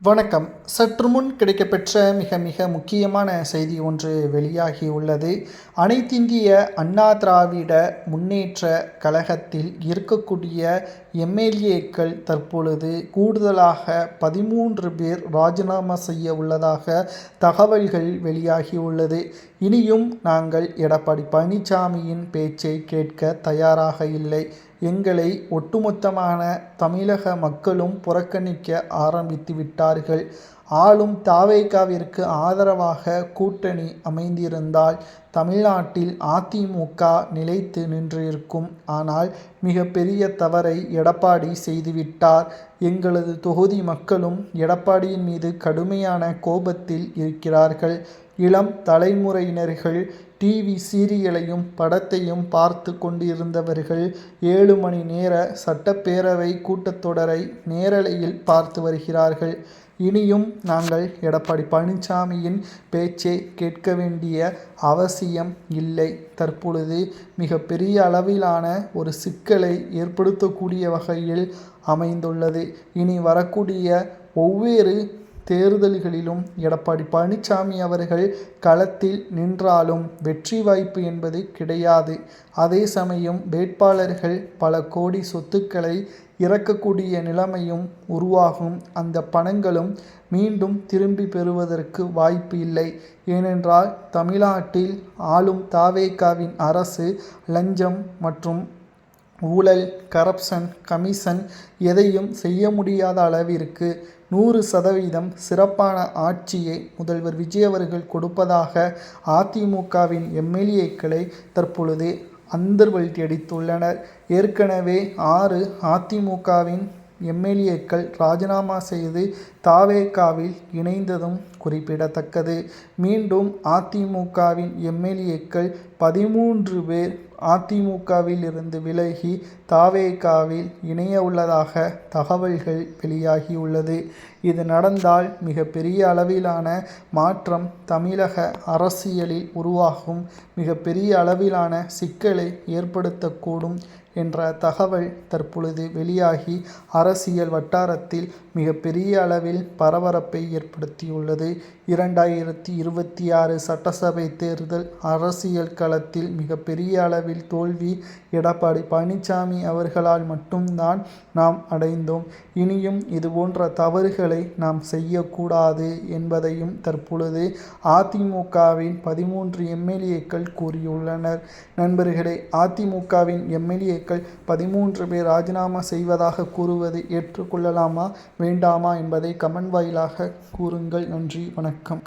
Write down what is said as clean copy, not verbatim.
வணக்கம். சற்று முன் கிடைக்கப்பெற்ற மிக மிக முக்கியமான செய்தி ஒன்று வெளியாகியுள்ளது. அனைத்திந்திய அண்ணா திராவிட முன்னேற்ற கழகத்தில் இருக்கக்கூடிய எம்எல்ஏக்கள் தற்பொழுது கூடுதலாக 13 பேர் ராஜினாமா செய்ய உள்ளதாக தகவல்கள் வெளியாகியுள்ளது. இனியும் நாங்கள் எடப்பாடி பழனிசாமியின் பேச்சை கேட்க தயாராக இல்லை. எங்களை ஒட்டுமொத்தமான தமிழக மக்களும் புறக்கணிக்க ஆரம்பித்து விட்டார்கள். ஆளும் தவேகாவிற்கு ஆதரவாக கூட்டணி அமைந்திருந்தால் தமிழ்நாட்டில் அதிமுக நிலைத்து நின்றிருக்கும். ஆனால் மிகப்பெரிய தவறை எடப்பாடி செய்துவிட்டார். எங்களது தொகுதி மக்களும் எடப்பாடியின் மீது கடுமையான கோபத்தில் இருக்கிறார்கள். இளம் தலைமுறையினர்கள் டிவி சீரியலையும் படத்தையும் பார்த்து கொண்டிருந்தவர்கள் 7 மணி நேர சட்டப்பேரவை கூட்டத்தொடரை நேரலையில் பார்த்து வருகிறார்கள். இனியும் நாங்கள் எடப்பாடி பழனிசாமியின் பேச்சை கேட்க வேண்டிய அவசியம் இல்லை. தற்பொழுது மிகப்பெரிய அளவிலான ஒரு சிக்கலை ஏற்படுத்தக்கூடிய வகையில் அமைந்துள்ளது. இனி வரக்கூடிய ஒவ்வொரு தேர்தல்களிலும் எடப்பாடி பழனிசாமி அவர்கள் களத்தில் நின்றாலும் வெற்றி வாய்ப்பு என்பது கிடையாது. அதே சமயம் வேட்பாளர்கள் பல கோடி சொத்துக்களை இறக்கக்கூடிய நிலைமையும் உருவாகும். அந்த பணங்களும் மீண்டும் திரும்பி பெறுவதற்கு வாய்ப்பு இல்லை. ஏனென்றால் தமிழ்நாட்டில் ஆளும் தவேகாவின் அரசு லஞ்சம் மற்றும் ஊழல், கரப்ஷன், கமிஷன் எதையும் செய்ய முடியாத அளவிற்கு 100% சிறப்பான ஆட்சியை முதல்வர் விஜய் அவர்கள் கொடுப்பதாக அதிமுகவின் எம்எல்ஏக்களை தற்பொழுது அந்தர்வல்டி அடித்துள்ளனர். ஏற்கனவே 6 அதிமுகவின் எம்எல்ஏக்கள் ராஜினாமா செய்து தவேகாவில் இணைந்ததும் குறிப்பிடத்தக்கது. மீண்டும் அதிமுகவின் எம்எல்ஏக்கள் 13 பேர் அதிமுகவில் இருந்து விலகி தவேகாவில் இணைய உள்ளதாக தகவல்கள் வெளியாகியுள்ளது. இது நடந்தால் மிகப்பெரிய அளவிலான மாற்றம் தமிழக அரசியலில் உருவாகும். மிகப்பெரிய அளவிலான சிக்கலை ஏற்படுத்தக்கூடும் என்ற தகவல் தற்பொழுது வெளியாகி அரசியல் வட்டாரத்தில் மிகப்பெரிய அளவில் பரபரப்பை ஏற்படுத்தியுள்ளது. 2026 சட்டசபை தேர்தல் அரசியல் களத்தில் மிகப்பெரிய அளவில் தோல்வி எடப்பாடி பழனிசாமி அவர்களால் மட்டும்தான் நாம் அடைந்தோம். இனியும் இதுபோன்ற தவறுகளை நாம் செய்யக்கூடாது என்பதையும் தற்பொழுது அதிமுகவின் 13 எம்எல்ஏக்கள் கூறியுள்ளனர். நண்பர்களே, அதிமுகவின் எம்எல்ஏக்கள் 13 பேர் ராஜினாமா செய்வதாக கூறுவது ஏற்றுக்கொள்ளலாமா வேண்டாமா என்பதை கமெண்ட் வாயிலாக கூறுங்கள். நன்றி, வணக்கம்.